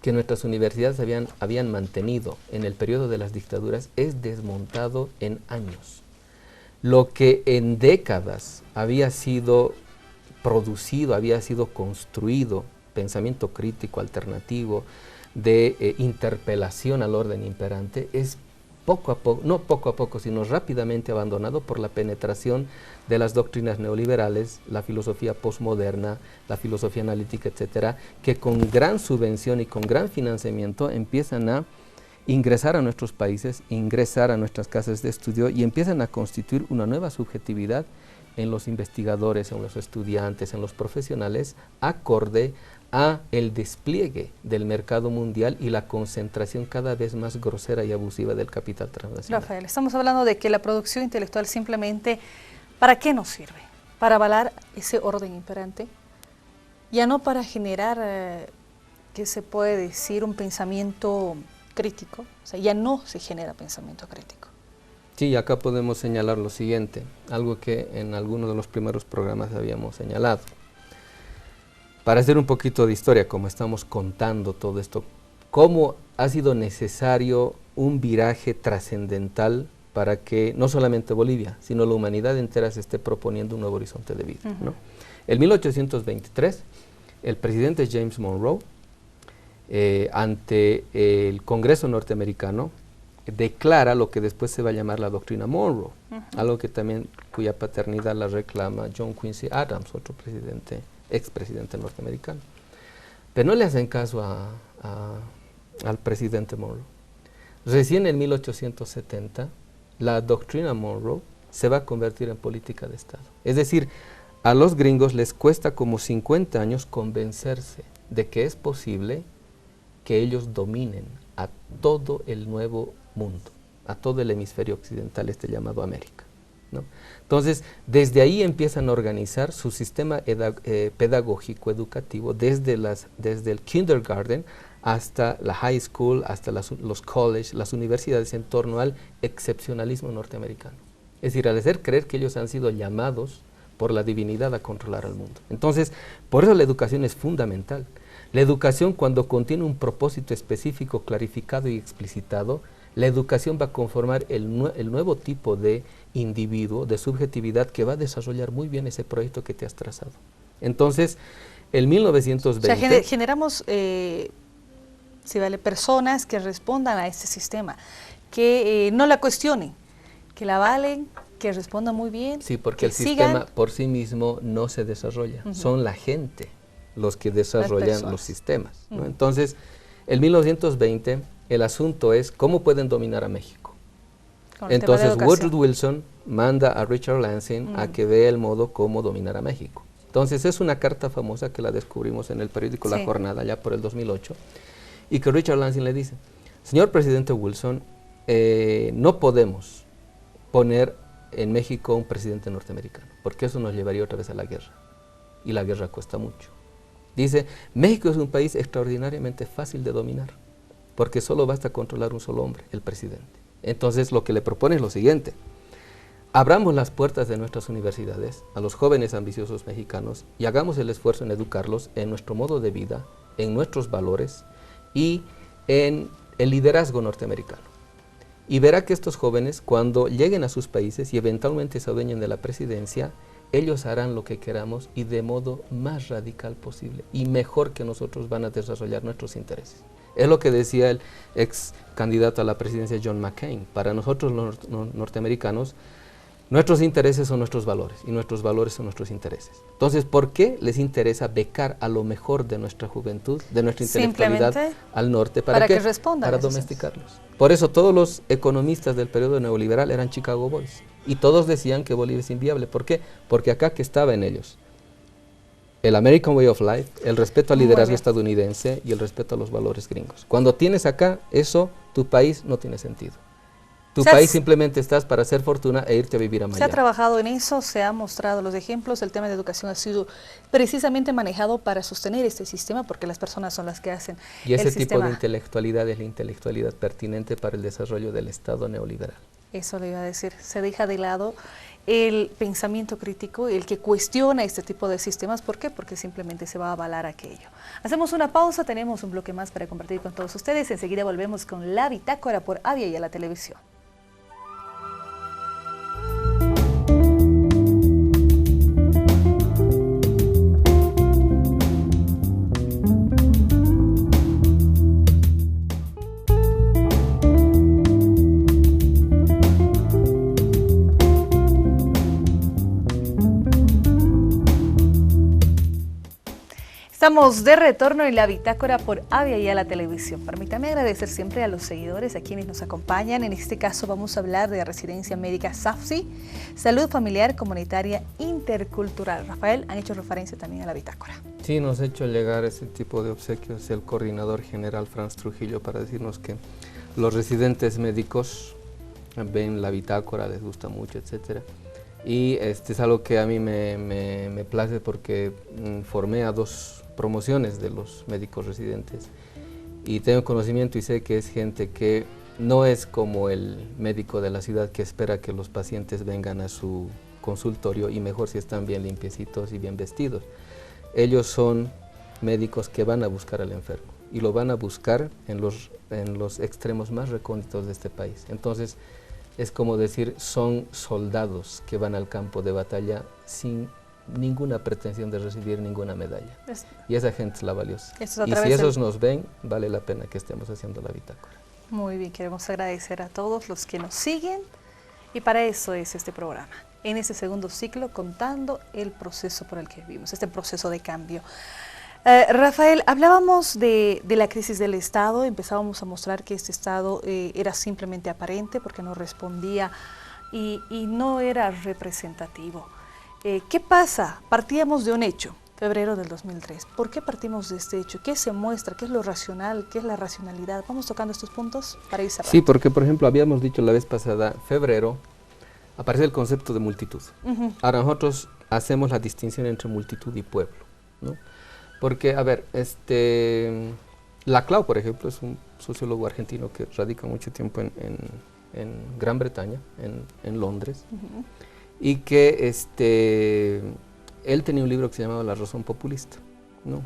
que nuestras universidades habían mantenido en el periodo de las dictaduras es desmontado en años. Lo que en décadas había sido producido, había sido construido, pensamiento crítico, alternativo, de interpelación al orden imperante, es poco a poco, no poco a poco, sino rápidamente abandonado por la penetración de las doctrinas neoliberales, la filosofía postmoderna, la filosofía analítica, etcétera, que con gran subvención y con gran financiamiento empiezan a ingresar a nuestros países, ingresar a nuestras casas de estudio y empiezan a constituir una nueva subjetividad en los investigadores, en los estudiantes, en los profesionales, acorde a el despliegue del mercado mundial y la concentración cada vez más grosera y abusiva del capital transnacional. Rafael, estamos hablando de que la producción intelectual simplemente, ¿para qué nos sirve? para avalar ese orden imperante, ya no para generar, ¿qué se puede decir?, un pensamiento crítico. O sea, ya no se genera pensamiento crítico. Sí, acá podemos señalar lo siguiente, algo que en algunos de los primeros programas habíamos señalado. Para hacer un poquito de historia, como estamos contando todo esto, cómo ha sido necesario un viraje trascendental para que no solamente Bolivia, sino la humanidad entera se esté proponiendo un nuevo horizonte de vida, ¿no? En 1823, el presidente James Monroe, ante el Congreso norteamericano, declara lo que después se va a llamar la doctrina Monroe, algo que también, cuya paternidad la reclama John Quincy Adams, otro presidente, expresidente norteamericano. Pero no le hacen caso al presidente Monroe. Recién en 1870, la doctrina Monroe se va a convertir en política de Estado. Es decir, a los gringos les cuesta como 50 años convencerse de que es posible que ellos dominen a todo el nuevo mundo, a todo el hemisferio occidental, llamado América, ¿no? Entonces, desde ahí empiezan a organizar su sistema pedagógico, educativo, desde el kindergarten hasta la high school, hasta los colleges, las universidades, en torno al excepcionalismo norteamericano. Es decir, al hacer creer que ellos han sido llamados por la divinidad a controlar al mundo. Entonces, por eso la educación es fundamental. La educación, cuando contiene un propósito específico, clarificado y explicitado, la educación va a conformar el nuevo tipo de individuo, de subjetividad, que va a desarrollar muy bien ese proyecto que te has trazado. Entonces, en 1920... O sea, generamos personas que respondan a este sistema, que no la cuestionen, que la avalen, que respondan muy bien. Sí, porque el sistema por sí mismo no se desarrolla, son la gente los que desarrollan los sistemas, ¿no? Entonces, en 1920, el asunto es cómo pueden dominar a México. Entonces, Woodrow Wilson manda a Richard Lansing a que vea el modo cómo dominar a México. Entonces, es una carta famosa que la descubrimos en el periódico La Jornada, ya por el 2008, y que Richard Lansing le dice: señor presidente Wilson, no podemos poner en México un presidente norteamericano, porque eso nos llevaría otra vez a la guerra, y la guerra cuesta mucho. Dice, México es un país extraordinariamente fácil de dominar, porque solo basta controlar un solo hombre, el presidente. Entonces, lo que le propone es lo siguiente: abramos las puertas de nuestras universidades a los jóvenes ambiciosos mexicanos y hagamos el esfuerzo en educarlos en nuestro modo de vida, en nuestros valores y en el liderazgo norteamericano. Y verá que estos jóvenes, cuando lleguen a sus países y eventualmente se adueñen de la presidencia, ellos harán lo que queramos y de modo más radical posible, y mejor que nosotros van a desarrollar nuestros intereses. Es lo que decía el ex candidato a la presidencia John McCain. Para nosotros los norteamericanos, nuestros intereses son nuestros valores y nuestros valores son nuestros intereses. Entonces, ¿por qué les interesa becar a lo mejor de nuestra juventud, de nuestra intelectualidad al norte? ¿Para que respondan? Para domesticarlos. Por eso todos los economistas del periodo neoliberal eran Chicago Boys y todos decían que Bolivia es inviable. ¿Por qué? Porque acá que estaba en ellos el American Way of Life, el respeto al liderazgo estadounidense y el respeto a los valores gringos. Cuando tienes acá eso, tu país no tiene sentido. Tu país simplemente estás para hacer fortuna e irte a vivir a Miami. Se ha trabajado en eso, se ha mostrado los ejemplos, el tema de educación ha sido precisamente manejado para sostener este sistema, porque las personas son las que hacen y ese tipo de intelectualidad es la intelectualidad pertinente para el desarrollo del Estado neoliberal. Eso le iba a decir, se deja de lado el pensamiento crítico, el que cuestiona este tipo de sistemas. ¿Por qué? Porque simplemente se va a avalar aquello. Hacemos una pausa, tenemos un bloque más para compartir con todos ustedes. Enseguida volvemos con La Bitácora por Avia y a la televisión. Estamos de retorno en La Bitácora por Avia y a la televisión. Permítame agradecer siempre a los seguidores, a quienes nos acompañan. En este caso vamos a hablar de Residencia Médica SAFSI, Salud Familiar Comunitaria Intercultural. Rafael, han hecho referencia también a La Bitácora. Sí, nos ha hecho llegar ese tipo de obsequios el coordinador general Franz Trujillo para decirnos que los residentes médicos ven La Bitácora, les gusta mucho, etcétera. Y es algo que a mí me place porque formé a 2 promociones de los médicos residentes y tengo conocimiento y sé que es gente que no es como el médico de la ciudad que espera que los pacientes vengan a su consultorio y mejor si están bien limpiecitos y bien vestidos. Ellos son médicos que van a buscar al enfermo y lo van a buscar en los extremos más recónditos de este país. Entonces, es como decir, son soldados que van al campo de batalla sin ninguna pretensión de recibir ninguna medalla. Y esa gente es la valiosa. Y si esos nos ven, vale la pena que estemos haciendo la bitácora. Muy bien, queremos agradecer a todos los que nos siguen y para eso es este programa. En ese segundo ciclo, contando el proceso por el que vivimos, este proceso de cambio. Rafael, hablábamos de la crisis del Estado, empezábamos a mostrar que este Estado era simplemente aparente porque no respondía y no era representativo. ¿Qué pasa? Partíamos de un hecho, febrero del 2003. ¿Por qué partimos de este hecho? ¿Qué se muestra? ¿Qué es lo racional? ¿Qué es la racionalidad? Vamos tocando estos puntos para ir cerrando. Sí, porque por ejemplo habíamos dicho la vez pasada, febrero, aparece el concepto de multitud. Ahora nosotros hacemos la distinción entre multitud y pueblo, ¿no? Porque, a ver, Laclau, por ejemplo, es un sociólogo argentino que radica mucho tiempo en Gran Bretaña, en Londres, y que él tenía un libro que se llamaba La razón populista, ¿no?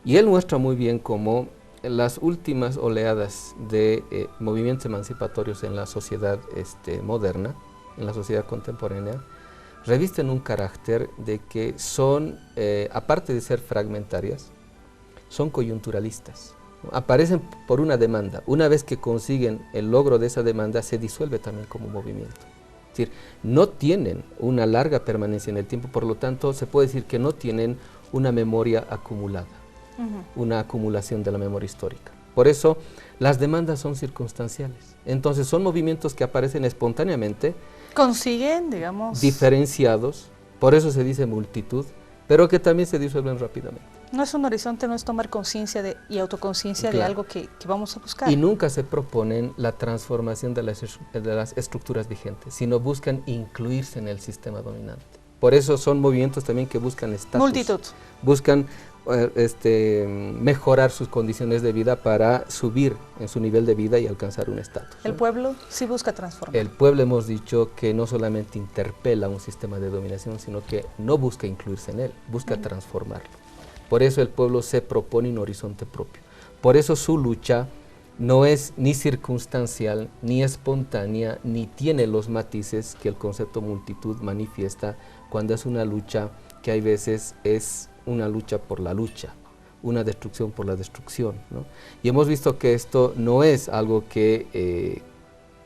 Y él muestra muy bien cómo las últimas oleadas de movimientos emancipatorios en la sociedad moderna, en la sociedad contemporánea, revisten un carácter de que son, aparte de ser fragmentarias, son coyunturalistas, ¿no? Aparecen por una demanda. Una vez que consiguen el logro de esa demanda, se disuelve también como movimiento. Es decir, no tienen una larga permanencia en el tiempo, por lo tanto, se puede decir que no tienen una memoria acumulada, una acumulación de la memoria histórica. Por eso, las demandas son circunstanciales. Entonces, son movimientos que aparecen espontáneamente, consiguen, digamos, diferenciados, por eso se dice multitud, pero que también se disuelven rápidamente. No es un horizonte, no es tomar conciencia y autoconciencia de algo que vamos a buscar. Y nunca se proponen la transformación de las estructuras vigentes, sino buscan incluirse en el sistema dominante. Por eso son movimientos también que buscan estatus. Multitud. Buscan mejorar sus condiciones de vida para subir en su nivel de vida y alcanzar un estatus. ¿El pueblo sí busca transformar? El pueblo, hemos dicho, que no solamente interpela un sistema de dominación, sino que no busca incluirse en él, busca transformarlo. Por eso el pueblo se propone un horizonte propio. Por eso su lucha no es ni circunstancial, ni espontánea, ni tiene los matices que el concepto multitud manifiesta cuando es una lucha que hay veces es una lucha por la lucha, una destrucción por la destrucción, ¿no? Y hemos visto que esto no es algo que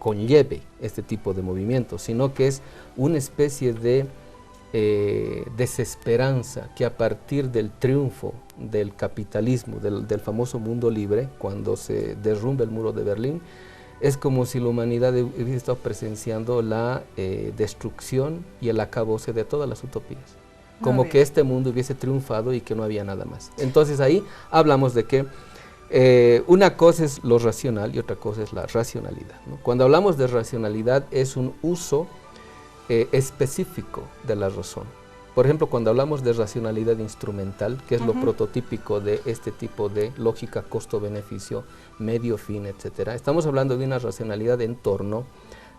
conlleve este tipo de movimientos, sino que es una especie de desesperanza que a partir del triunfo del capitalismo, del famoso mundo libre, cuando se derrumba el muro de Berlín, es como si la humanidad hubiese estado presenciando la destrucción y el acabose de todas las utopías. Como que este mundo hubiese triunfado y que no había nada más. Entonces ahí hablamos de que una cosa es lo racional y otra cosa es la racionalidad, ¿no? Cuando hablamos de racionalidad es un uso específico de la razón. Por ejemplo, cuando hablamos de racionalidad instrumental, que es lo prototípico de este tipo de lógica costo-beneficio, medio-fin, etcétera, estamos hablando de una racionalidad en torno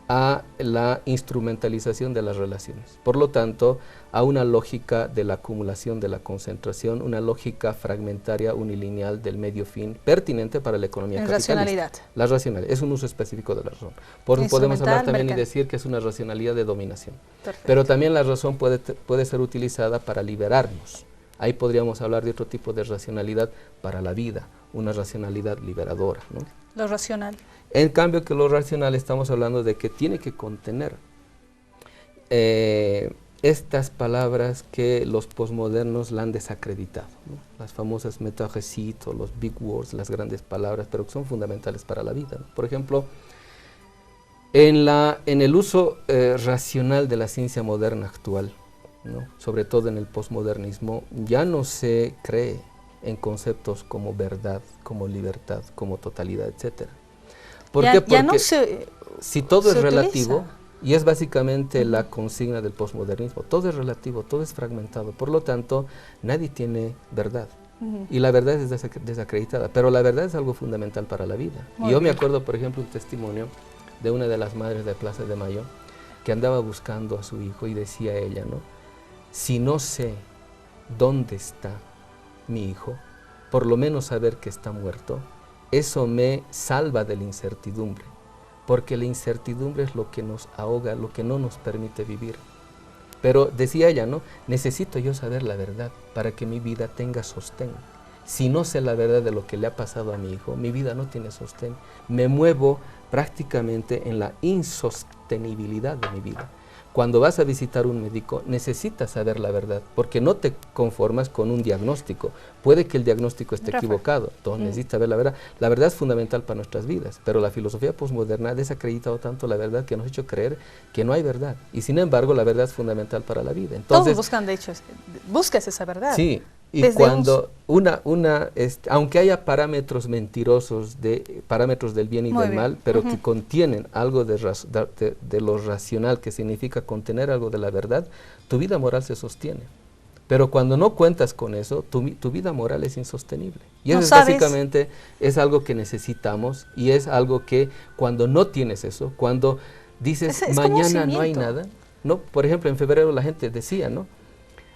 a la instrumentalización de las relaciones. Por lo tanto, a una lógica de la acumulación, de la concentración, una lógica fragmentaria, unilineal del medio fin, pertinente para la economía capitalista. Racionalidad. La racionalidad, es un uso específico de la razón. Podemos hablar también y decir que es una racionalidad de dominación. Perfecto. Pero también la razón puede ser utilizada para liberarnos. Ahí podríamos hablar de otro tipo de racionalidad para la vida, una racionalidad liberadora, ¿no? Lo racional. En cambio que lo racional estamos hablando de que tiene que contener estas palabras que los posmodernos la han desacreditado, ¿no? Las famosas métaphores, los big words, las grandes palabras, pero que son fundamentales para la vida, ¿no? Por ejemplo, en el uso racional de la ciencia moderna actual, ¿no? Sobre todo en el posmodernismo, ya no se cree en conceptos como verdad, como libertad, como totalidad, etcétera. ¿Por qué? Porque ya no se, si todo es relativo, Y es básicamente la consigna del posmodernismo. Todo es relativo, todo es fragmentado. Por lo tanto, nadie tiene verdad. Y la verdad es desacreditada. Pero la verdad es algo fundamental para la vida. Y yo me acuerdo, por ejemplo, un testimonio de una de las madres de Plaza de Mayo que andaba buscando a su hijo y decía ella, ¿no? Si no sé dónde está mi hijo, por lo menos saber que está muerto, eso me salva de la incertidumbre. Porque la incertidumbre es lo que nos ahoga, lo que no nos permite vivir. Pero decía ella, ¿no? Necesito yo saber la verdad para que mi vida tenga sostén. Si no sé la verdad de lo que le ha pasado a mi hijo, mi vida no tiene sostén. Me muevo prácticamente en la insostenibilidad de mi vida. Cuando vas a visitar un médico, necesitas saber la verdad, porque no te conformas con un diagnóstico. Puede que el diagnóstico esté equivocado, entonces necesitas saber la verdad. La verdad es fundamental para nuestras vidas, pero la filosofía posmoderna ha desacreditado tanto la verdad que nos ha hecho creer que no hay verdad. Y sin embargo, la verdad es fundamental para la vida. Entonces, todos buscan, de hecho, buscas esa verdad. Sí. Y cuando aunque haya parámetros mentirosos, parámetros del bien y del mal, pero que contienen algo de lo racional, que significa contener algo de la verdad, tu vida moral se sostiene. Pero cuando no cuentas con eso, tu vida moral es insostenible. Y eso básicamente es algo que necesitamos, y es algo que cuando no tienes eso, cuando dices mañana no hay nada, ¿no? Por ejemplo, en febrero la gente decía, ¿no?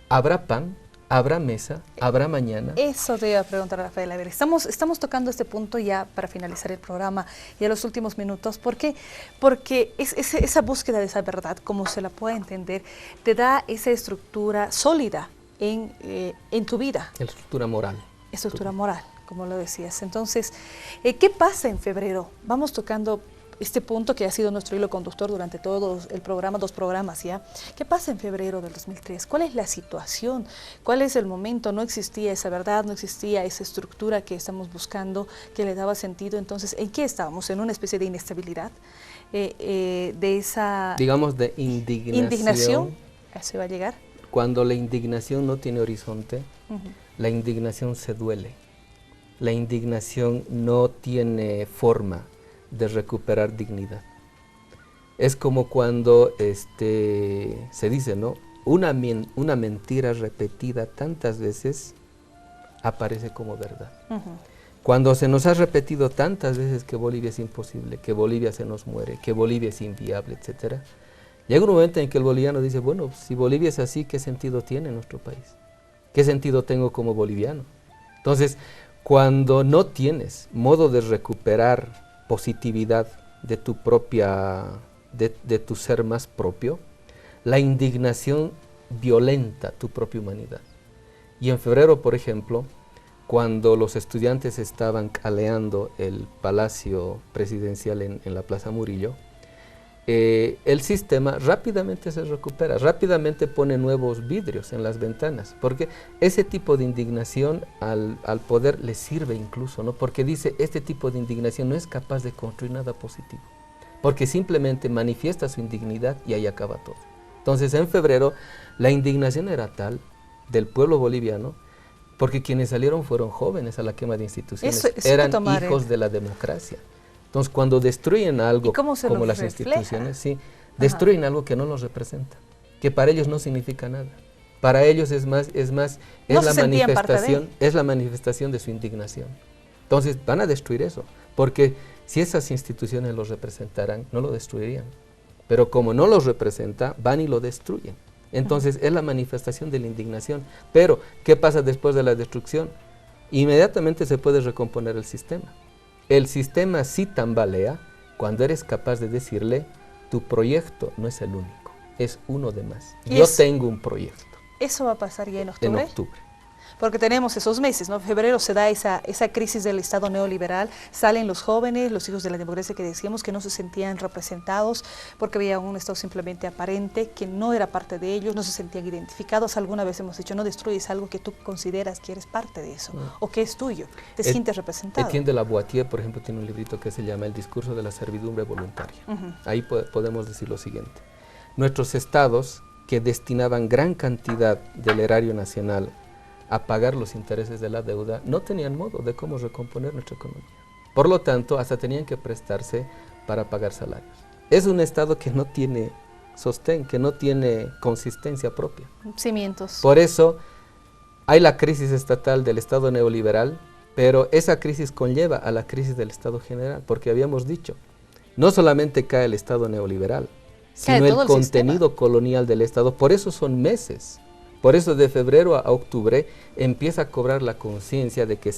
Habrá pan, habrá mesa, habrá mañana. Eso te iba a preguntar, Rafael. A ver, estamos tocando este punto ya para finalizar el programa, ya los últimos minutos. ¿Por qué? Porque esa búsqueda de esa verdad, como se la puede entender, te da esa estructura sólida en tu vida. Estructura moral. Estructura moral, como lo decías. Entonces, ¿qué pasa en febrero? Vamos tocando este punto que ha sido nuestro hilo conductor durante todo el programa, 2 programas ya. ¿Qué pasa en febrero del 2003? ¿Cuál es la situación? ¿Cuál es el momento? No existía esa verdad, no existía esa estructura que estamos buscando, que le daba sentido. Entonces, ¿en qué estábamos? ¿En una especie de inestabilidad? De esa... digamos, de indignación. ¿Indignación? ¿A eso va a llegar? Cuando la indignación no tiene horizonte, la indignación se duele. La indignación no tiene forma de recuperar dignidad. Es como cuando se dice, ¿no? Una mentira repetida tantas veces aparece como verdad. Cuando se nos ha repetido tantas veces que Bolivia es imposible, que Bolivia se nos muere, que Bolivia es inviable, etcétera, llega un momento en que el boliviano dice, bueno, si Bolivia es así, ¿qué sentido tiene nuestro país? ¿Qué sentido tengo como boliviano? Entonces, cuando no tienes modo de recuperar positividad de tu propia, de tu ser más propio, la indignación violenta tu propia humanidad. Y en febrero, por ejemplo, cuando los estudiantes estaban caleando el palacio presidencial en la Plaza Murillo, el sistema rápidamente se recupera, rápidamente pone nuevos vidrios en las ventanas, porque ese tipo de indignación al poder le sirve incluso, ¿no? Porque dice, este tipo de indignación no es capaz de construir nada positivo, porque simplemente manifiesta su indignidad y ahí acaba todo. Entonces, en febrero, la indignación era tal del pueblo boliviano, porque quienes salieron fueron jóvenes a la quema de instituciones, eran hijos de la democracia. Entonces, cuando destruyen algo como las instituciones, sí, destruyen algo que no los representa, que para ellos no significa nada. Para ellos es la manifestación de su indignación. Entonces, van a destruir eso, porque si esas instituciones los representaran, no lo destruirían. Pero como no los representa, van y lo destruyen. Entonces, es la manifestación de la indignación. Pero, ¿qué pasa después de la destrucción? Inmediatamente se puede recomponer el sistema. El sistema sí tambalea cuando eres capaz de decirle, tu proyecto no es el único, es uno de más. Yo tengo un proyecto. ¿Eso va a pasar ya en octubre? En octubre. Porque tenemos esos meses, ¿no? En febrero se da esa crisis del Estado neoliberal, salen los jóvenes, los hijos de la democracia que decíamos que no se sentían representados porque había un Estado simplemente aparente, que no era parte de ellos, no se sentían identificados. Alguna vez hemos dicho, no destruyes algo que tú consideras que eres parte de eso, o que es tuyo, te sientes representado. Etienne de la Boétie, por ejemplo, tiene un librito que se llama El discurso de la servidumbre voluntaria. Ahí podemos decir lo siguiente. Nuestros estados, que destinaban gran cantidad del erario nacional a pagar los intereses de la deuda, no tenían modo de cómo recomponer nuestra economía. Por lo tanto, hasta tenían que prestarse para pagar salarios. es un Estado que no tiene sostén, que no tiene consistencia propia. Cimientos. Por eso hay la crisis estatal del Estado neoliberal, pero esa crisis conlleva a la crisis del Estado general, porque habíamos dicho, no solamente cae el Estado neoliberal, sino el contenido colonial del Estado. Por eso son meses. Por eso de febrero a octubre empieza a cobrar la conciencia de que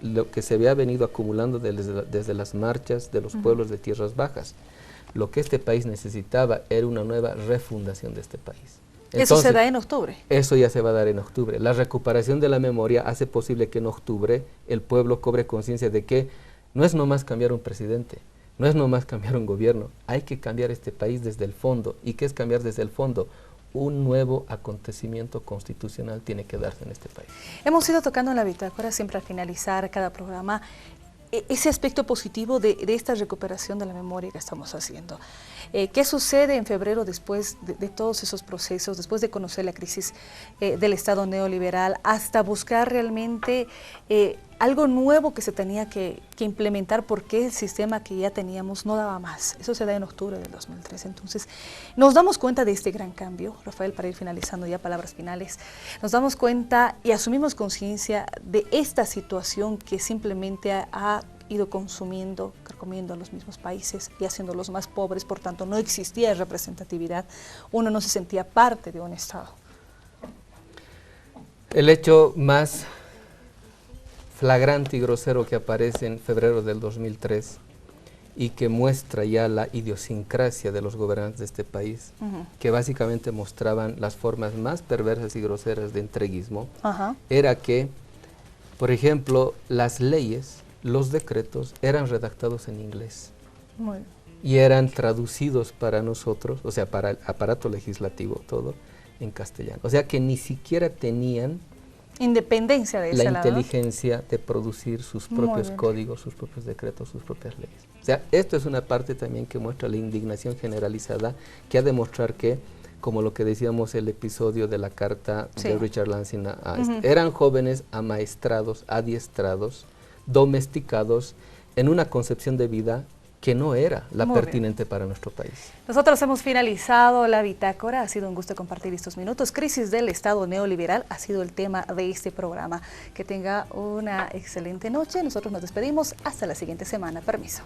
lo que se había venido acumulando desde las marchas de los pueblos de tierras bajas. Lo que este país necesitaba era una nueva refundación de este país. Entonces, ¿eso se da en octubre? Eso ya se va a dar en octubre. La recuperación de la memoria hace posible que en octubre el pueblo cobre conciencia de que no es nomás cambiar un presidente, no es nomás cambiar un gobierno, hay que cambiar este país desde el fondo. ¿Y qué es cambiar desde el fondo? Un nuevo acontecimiento constitucional tiene que darse en este país. Hemos ido tocando en la bitácora, siempre al finalizar cada programa, ese aspecto positivo de esta recuperación de la memoria que estamos haciendo. ¿Qué sucede en febrero después de todos esos procesos, después de conocer la crisis del Estado neoliberal, hasta buscar realmente algo nuevo que se tenía que implementar porque el sistema que ya teníamos no daba más? Eso se da en octubre del 2003. Entonces, nos damos cuenta de este gran cambio, Rafael, para ir finalizando ya palabras finales, nos damos cuenta y asumimos conciencia de esta situación que simplemente ha ido consumiendo, carcomiendo a los mismos países y haciéndolos más pobres, por tanto no existía representatividad, uno no se sentía parte de un Estado. El hecho más flagrante y grosero que aparece en febrero del 2003 y que muestra ya la idiosincrasia de los gobernantes de este país, que básicamente mostraban las formas más perversas y groseras de entreguismo, era que, por ejemplo, las leyes, los decretos eran redactados en inglés y eran traducidos para nosotros, o sea, para el aparato legislativo, todo en castellano. O sea que ni siquiera tenían independencia de ese la lado, inteligencia de producir sus propios códigos, sus propios decretos, sus propias leyes. O sea, esto es una parte también que muestra la indignación generalizada, que ha de mostrar que, como lo que decíamos el episodio de la carta de Richard Lansing, eran jóvenes amaestrados, adiestrados, domesticados en una concepción de vida que no era la pertinente para nuestro país. Nosotros hemos finalizado la bitácora, ha sido un gusto compartir estos minutos. Crisis del Estado neoliberal ha sido el tema de este programa. Que tenga una excelente noche, nosotros nos despedimos, hasta la siguiente semana, permiso.